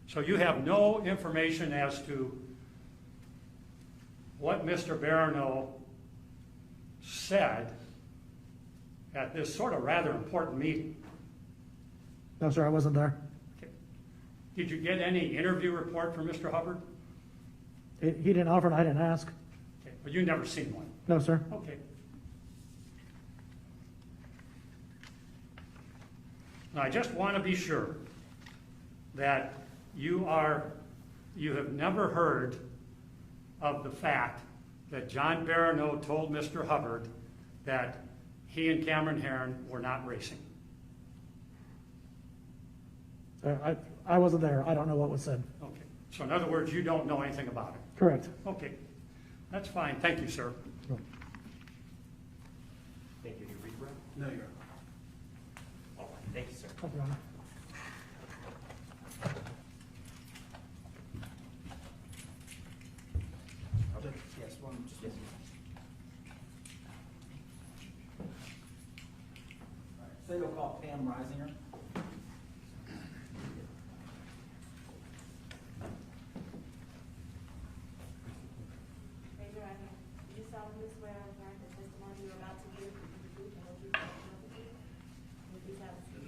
So you have no information as to what Mr. Barano said at this sort of rather important meeting? No, sir, I wasn't there. Okay. Did you get any interview report from Mr. Hubbard? He didn't offer and I didn't ask. Okay. But you never seen one? No, sir. Okay. Now, I just want to be sure that you have never heard of the fact that John Barano told Mr. Hubbard that he and Cameron Heron were not racing. I wasn't there. I don't know what was said. Okay. So in other words, you don't know anything about it? Correct. Okay. That's fine. Thank you, sir. No. Thank you. Do you read, Brett? No, Your Honor. All right. Thank you, sir. Thank you, Your Honor. Yes, one, just Yes. Say we'll call Pam Reisinger. Raise your right hand. Do you solemnly swear or affirm the testimony you are about to give is the truth and the truth and nothing but the truth? Will you please have a seat?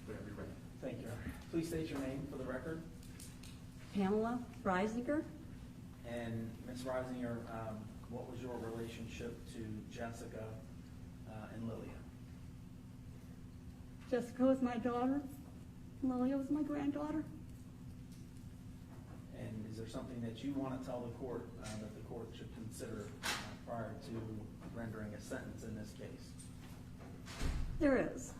Whenever you're ready. Thank you, Your Honor. Please state your name for the record. Pamela Reisinger. And Ms. Reisinger, what was your relationship to Jessica and Lilia? Jessica was my daughter. Lilia was my granddaughter. And is there something that you want to tell the court that the court should consider prior to rendering a sentence in this case? There is.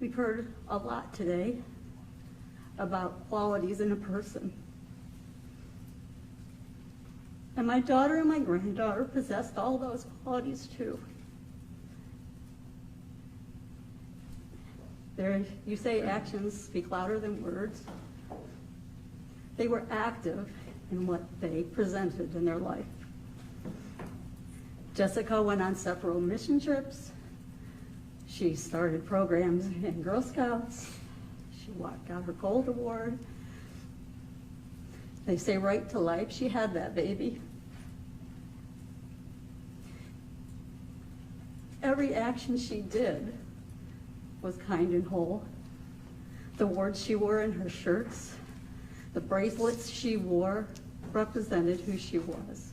We've heard a lot today about qualities in a person. And my daughter and my granddaughter possessed all those qualities too. You say actions speak louder than words. They were active in what they presented in their life. Jessica went on several mission trips. She started programs in Girl Scouts. She got her Gold Award. They say right to life. She had that baby. Every action she did was kind and whole. The words she wore in her shirts, the bracelets she wore represented who she was.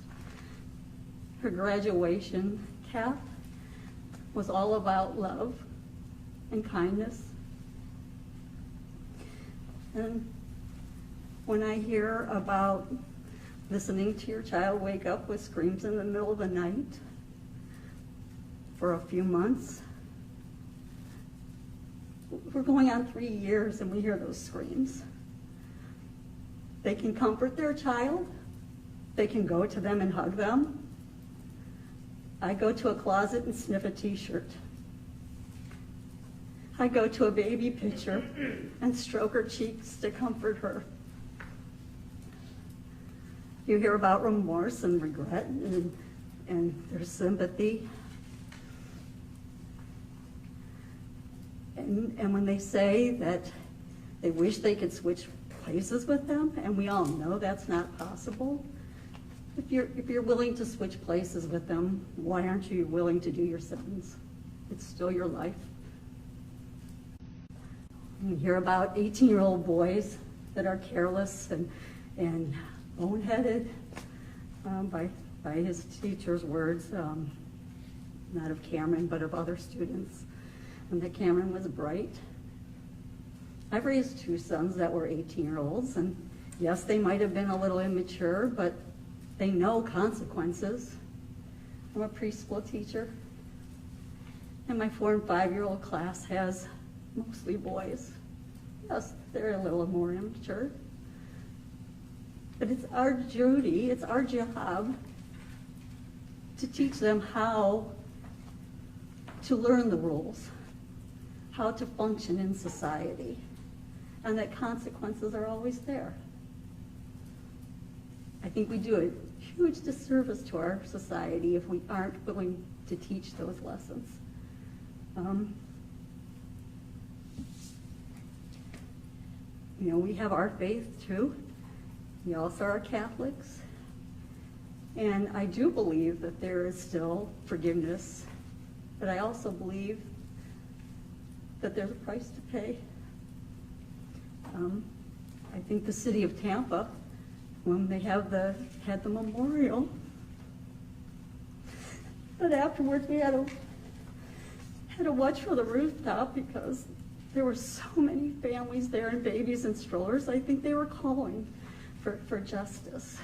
Her graduation cap was all about love and kindness. And when I hear about listening to your child wake up with screams in the middle of the night for a few months, we're going on 3 years and we hear those screams. They can comfort their child. They can go to them and hug them. I go to a closet and sniff a t-shirt. I go to a baby picture and stroke her cheeks to comfort her. You hear about remorse and regret and their sympathy. And when they say that they wish they could switch places with them, and we all know that's not possible, if you're willing to switch places with them, why aren't you willing to do your sentence? It's still your life. We hear about 18-year-old boys that are careless and boneheaded, by his teacher's words, not of Cameron, but of other students, and that Cameron was bright. I've raised 2 sons that were 18-year-olds, and yes, they might have been a little immature, but they know consequences. I'm a preschool teacher, and my 4- and 5-year-old class has mostly boys. Yes, they're a little more immature. But it's our duty, it's our job to teach them how to learn the rules, how to function in society, and that consequences are always there. I think we do huge disservice to our society if we aren't willing to teach those lessons. You know, we have our faith too. We also are Catholics. And I do believe that there is still forgiveness, but I also believe that there's a price to pay. I think the city of Tampa, when they had the memorial, but afterwards we had to watch for the rooftop because there were so many families there and babies and strollers. I think they were calling for justice,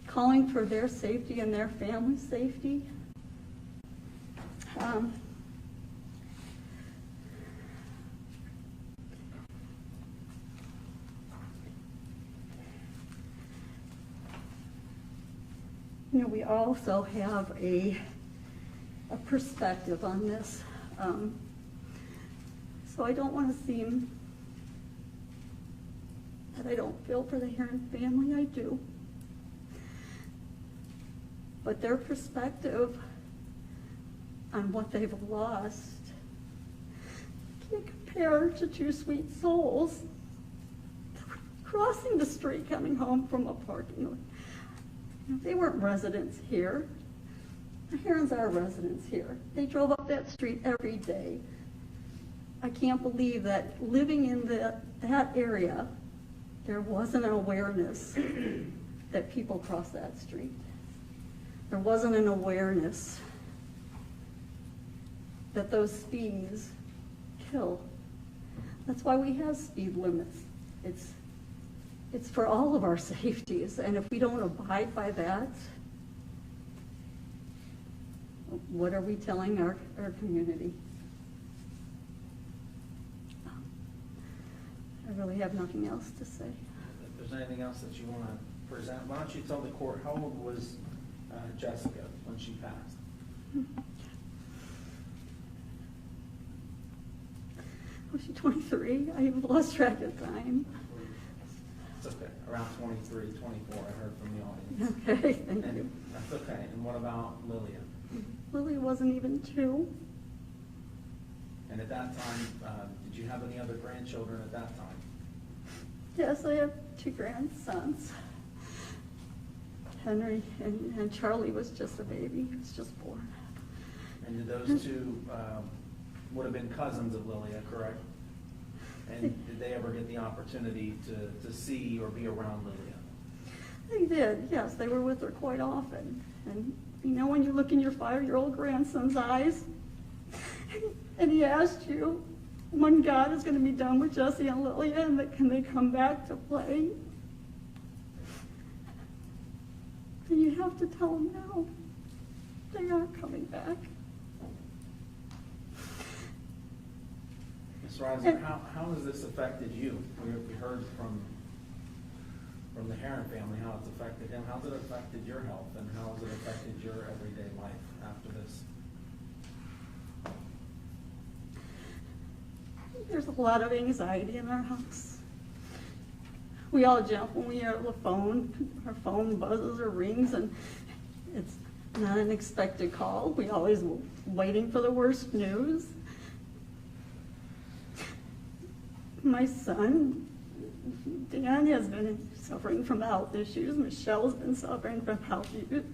calling for their safety and their family's safety. You know, we also have a perspective on this. So I don't want to seem that I don't feel for the Heron family. I do. But their perspective on what they've lost can't compare to two sweet souls crossing the street coming home from a parking lot. They weren't residents here. The Herons are residents here. They drove up that street every day. I can't believe that living in that area, there wasn't an awareness that people cross that street. There wasn't an awareness that those speeds kill. That's why we have speed limits. It's for all of our safeties, and if we don't abide by that, what are we telling our community? I really have nothing else to say. If there's anything else that you want to present, why don't you tell the court, how old was Jessica when she passed? Was she 23? I've lost track of time. It's okay, around 23, 24, I heard from the audience. Okay, thank you. And that's okay, and what about Lilia? Lily wasn't even 2. And at that time, did you have any other grandchildren at that time? Yes, I have 2 grandsons. Henry and Charlie was just a baby. He was just born. And did those two would have been cousins of Lilia, correct? And did they ever get the opportunity to see or be around Lilia? They did, yes. They were with her quite often. And you know, when you look in your 5-year-old grandson's eyes, and he asked you when God is going to be done with Jesse and Lilia, and that can they come back to play? And you have to tell him now. They aren't coming back. Ms. Reiser, how has this affected you? We heard from the Heron family how it's affected him. How's it affected your health, and how has it affected your everyday life after this? There's a lot of anxiety in our house. We all jump when we hear the phone. Our phone buzzes or rings, and it's not an expected call. We always waiting for the worst news. My son, Dan, has been suffering from health issues. Michelle's been suffering from health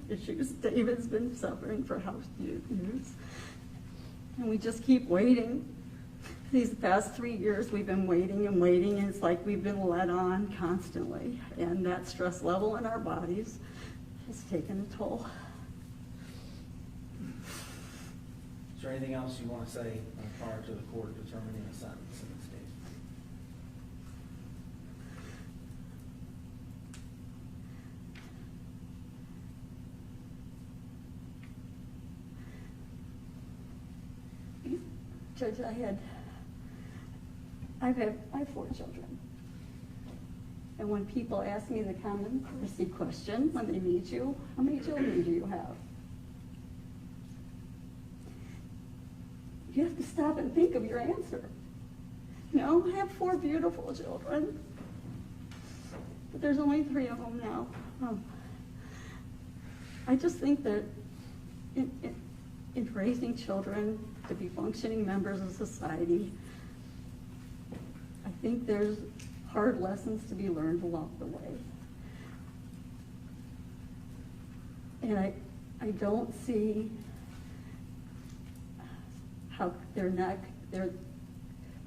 issues. David's been suffering from health issues. And we just keep waiting. These past 3 years, we've been waiting and waiting, and it's like we've been led on constantly. And that stress level in our bodies has taken a toll. Is there anything else you want to say prior to the court determining a sentence in this case? Judge, I have 4 children. And when people ask me the common courtesy question when they meet you, how many children do you have? You have to stop and think of your answer. You know, I have 4 beautiful children, but there's only 3 of them now. I just think that in raising children to be functioning members of society, I think there's hard lessons to be learned along the way. And I don't see how there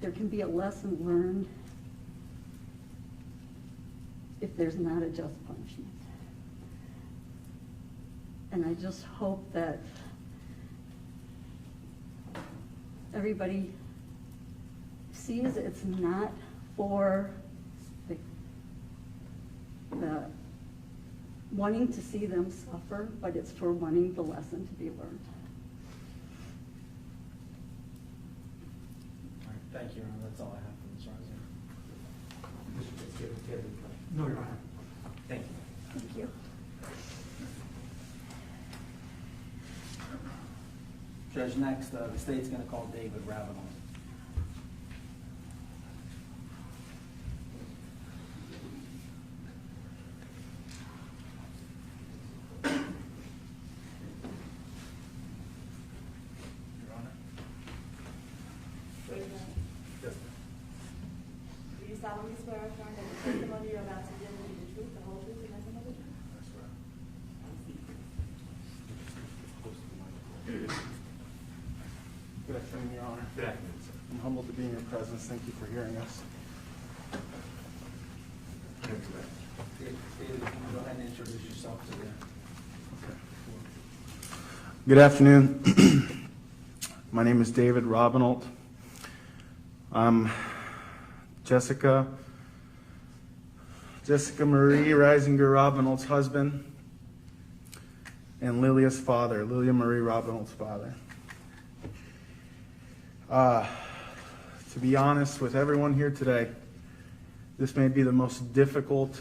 can be a lesson learned if there's not a just punishment. And I just hope that everybody sees it's not for the wanting to see them suffer, but it's for wanting the lesson to be learned. All right, thank you, Your Honor. That's all I have for Ms. Reiser. Mr. Fitzgerald, do you have any questions? No, Your Honor. Thank you. Thank you. Judge, next, the state's going to call David Ravenel. Your Honor. Raise your hand. Yes. Do you solemnly swear or affirm that the testimony you're about to give will be the truth, the whole truth, and nothing but the truth? That's right. Good afternoon, Your Honor. Good afternoon, sir. I'm humbled to be in your presence. Thank you for hearing us. David, if you can go ahead and introduce yourself to the... Good afternoon. My name is David Robinault. I'm Jessica Marie Reisinger Robinault's husband and Lilia's father, Lilia Marie Robinault's father. To be honest with everyone here today, this may be the most difficult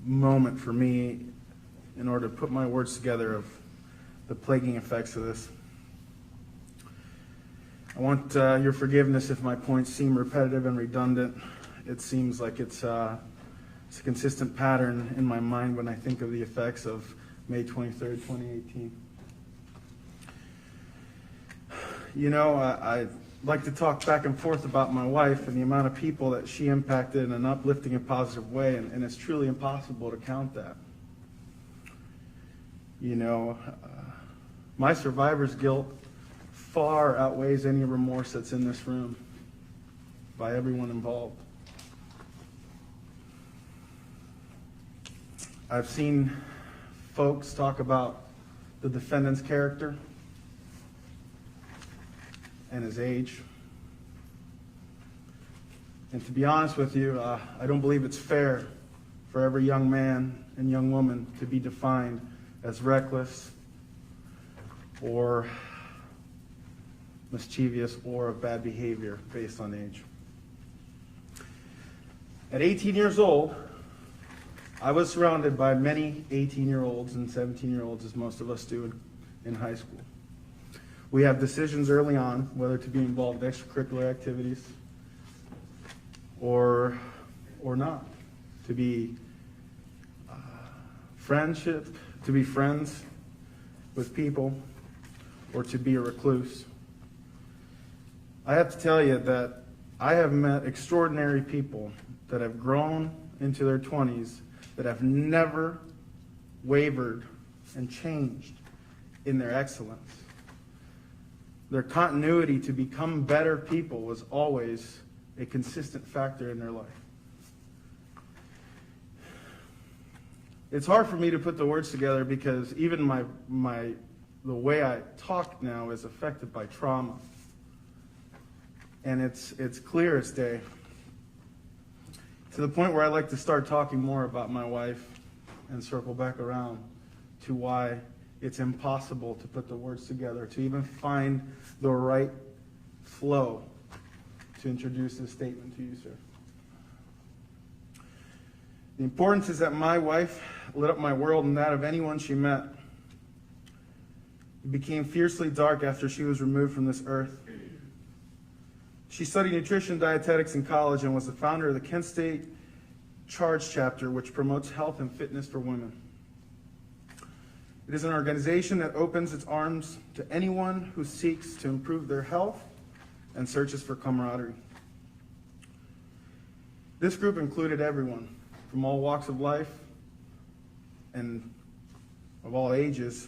moment for me in order to put my words together of the plaguing effects of this. I want your forgiveness if my points seem repetitive and redundant. It seems like it's a consistent pattern in my mind when I think of the effects of May 23rd, 2018. You know, I like to talk back and forth about my wife and the amount of people that she impacted in an uplifting and positive way, and it's truly impossible to count that. You know, my survivor's guilt far outweighs any remorse that's in this room by everyone involved. I've seen folks talk about the defendant's character and his age. And to be honest with you, I don't believe it's fair for every young man and young woman to be defined as reckless or mischievous or of bad behavior based on age. At 18 years old, I was surrounded by many 18-year-olds and 17-year-olds, as most of us do in high school. We have decisions early on whether to be involved in extracurricular activities or not, to be to be friends with people, or to be a recluse. I have to tell you that I have met extraordinary people that have grown into their 20s that have never wavered and changed in their excellence. Their continuity to become better people was always a consistent factor in their life. It's hard for me to put the words together because even the way I talk now is affected by trauma. And it's clear as day. To the point where I like to start talking more about my wife and circle back around to why it's impossible to put the words together, to even find the right flow to introduce this statement to you, sir. The importance is that my wife lit up my world and that of anyone she met. It became fiercely dark after she was removed from this earth. She studied nutrition and dietetics in college and was the founder of the Kent State Charge chapter, which promotes health and fitness for women. It is an organization that opens its arms to anyone who seeks to improve their health and searches for camaraderie. This group included everyone from all walks of life and of all ages.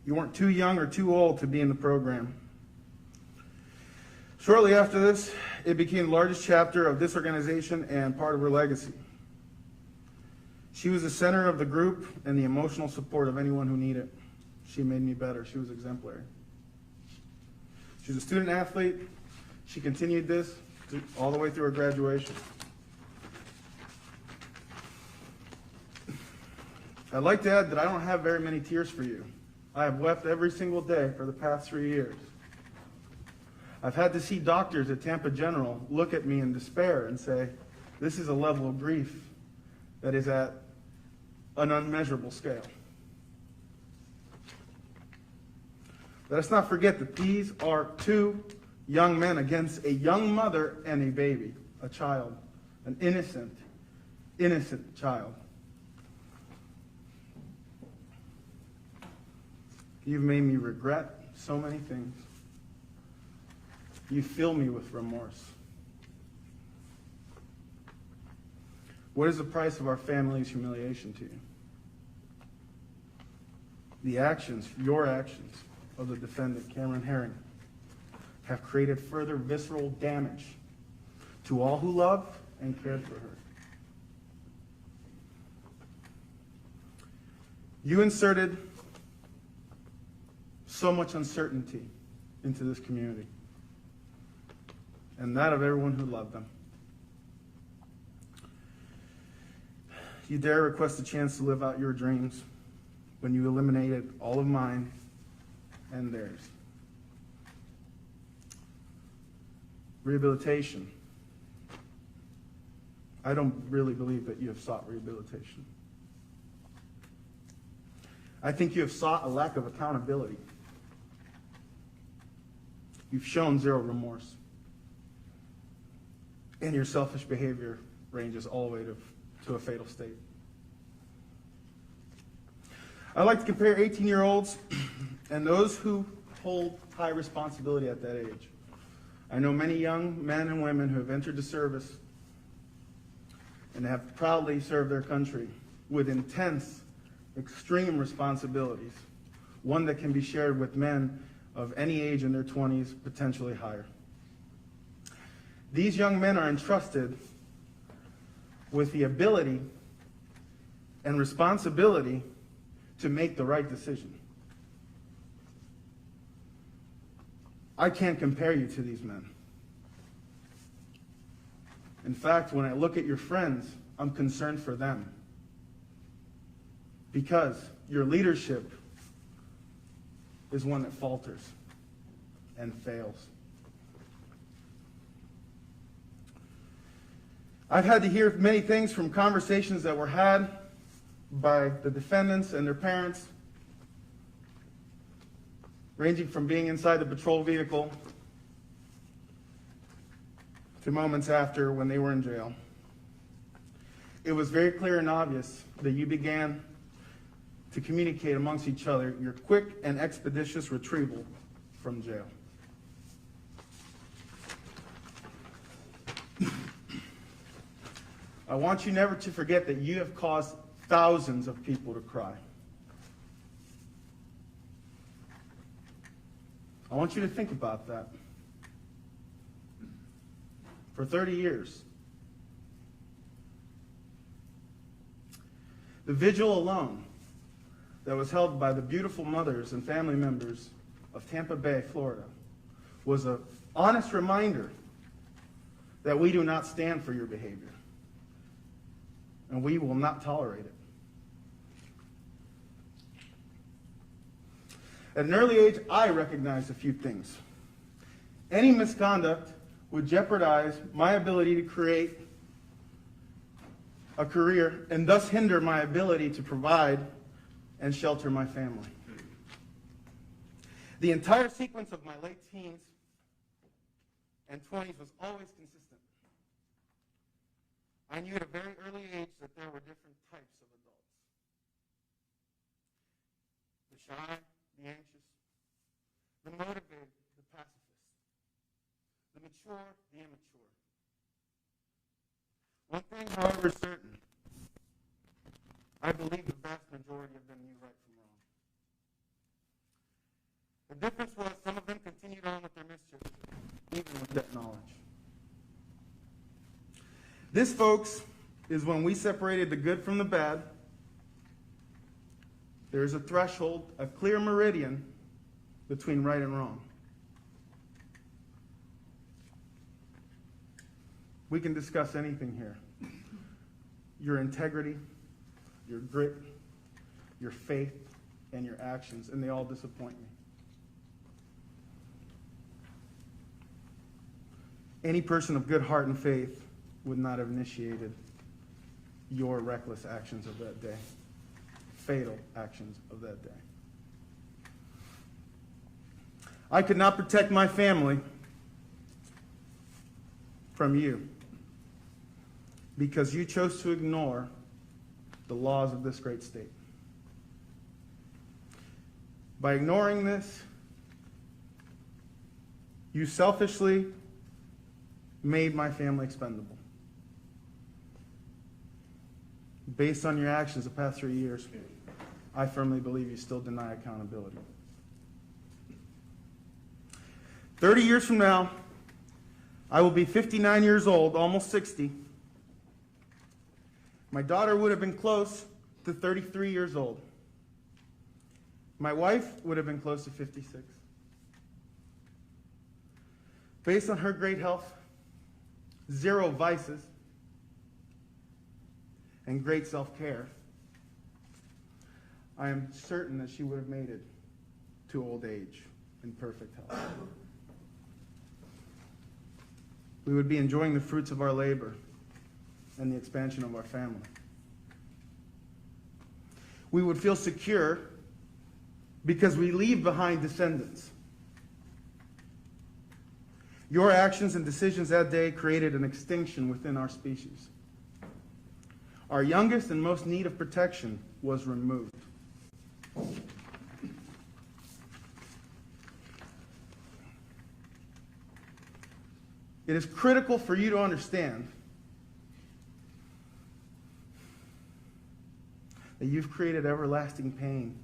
You weren't too young or too old to be in the program. Shortly after this, it became the largest chapter of this organization and part of her legacy. She was the center of the group and the emotional support of anyone who needed it. She made me better. She was exemplary. She's a student athlete. She continued this all the way through her graduation. I'd like to add that I don't have very many tears for you. I have wept every single day for the past 3 years. I've had to see doctors at Tampa General look at me in despair and say, this is a level of grief that is at an unmeasurable scale. Let us not forget that these are 2 young men against a young mother and a baby, a child, an innocent child. You've made me regret so many things. You fill me with remorse. What is the price of our family's humiliation to you? The actions, your actions, of the defendant, Cameron Herring, have created further visceral damage to all who loved and cared for her. You inserted so much uncertainty into this community, and that of everyone who loved them. You dare request a chance to live out your dreams when you eliminated all of mine and theirs. Rehabilitation. I don't really believe that you have sought rehabilitation. I think you have sought a lack of accountability. You've shown zero remorse. And your selfish behavior ranges all the way to a fatal state. I like to compare 18-year-olds and those who hold high responsibility at that age. I know many young men and women who have entered the service and have proudly served their country with intense, extreme responsibilities, one that can be shared with men of any age in their 20s, potentially higher. These young men are entrusted with the ability and responsibility to make the right decision. I can't compare you to these men. In fact, when I look at your friends, I'm concerned for them. Because your leadership is one that falters and fails. I've had to hear many things from conversations that were had by the defendants and their parents, ranging from being inside the patrol vehicle to moments after when they were in jail. It was very clear and obvious that you began to communicate amongst each other your quick and expeditious retrieval from jail. I want you never to forget that you have caused thousands of people to cry. I want you to think about that. For 30 years, the vigil alone that was held by the beautiful mothers and family members of Tampa Bay, Florida, was an honest reminder that we do not stand for your behavior, and we will not tolerate it. At an early age, I recognized a few things. Any misconduct would jeopardize my ability to create a career and thus hinder my ability to provide and shelter my family. The entire sequence of my late teens and 20s was always consistent. I knew at a very early age that there were different types of adults. however certain, I believe the vast majority of them knew right from wrong. The difference was some of them continued on with their mischief, even with that knowledge. This, folks, is when we separated the good from the bad. There is a threshold, a clear meridian between right and wrong. We can discuss anything here. Your integrity, your grit, your faith, and your actions, and they all disappoint me. Any person of good heart and faith would not have initiated your reckless actions of that day, fatal actions of that day. I could not protect my family from you because you chose to ignore the laws of this great state. By ignoring this, you selfishly made my family expendable. Based on your actions the past 3 years, I firmly believe you still deny accountability. 30 years from now, I will be 59 years old, almost 60. My daughter would have been close to 33 years old. My wife would have been close to 56. Based on her great health, 0 vices, and great self-care, I am certain that she would have made it to old age in perfect health. We would be enjoying the fruits of our labor and the expansion of our family. We would feel secure because we leave behind descendants. Your actions and decisions that day created an extinction within our species. Our youngest and most need of protection was removed. It is critical for you to understand that you've created everlasting pain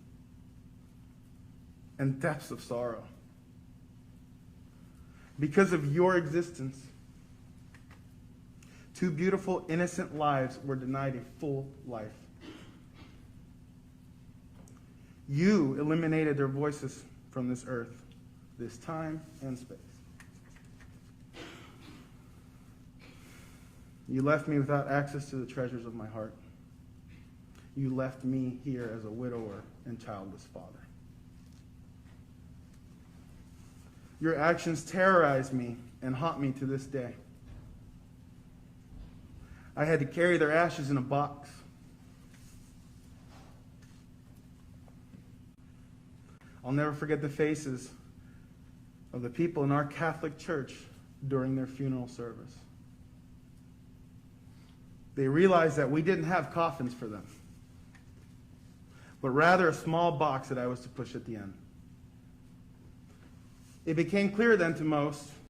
and depths of sorrow. Because of your existence, 2 beautiful, innocent lives were denied a full life. You eliminated their voices from this earth, this time and space. You left me without access to the treasures of my heart. You left me here as a widower and childless father. Your actions terrorize me and haunt me to this day. I had to carry their ashes in a box. I'll never forget the faces of the people in our Catholic Church during their funeral service. They realized that we didn't have coffins for them, but rather a small box that I was to push at the end. It became clear then to most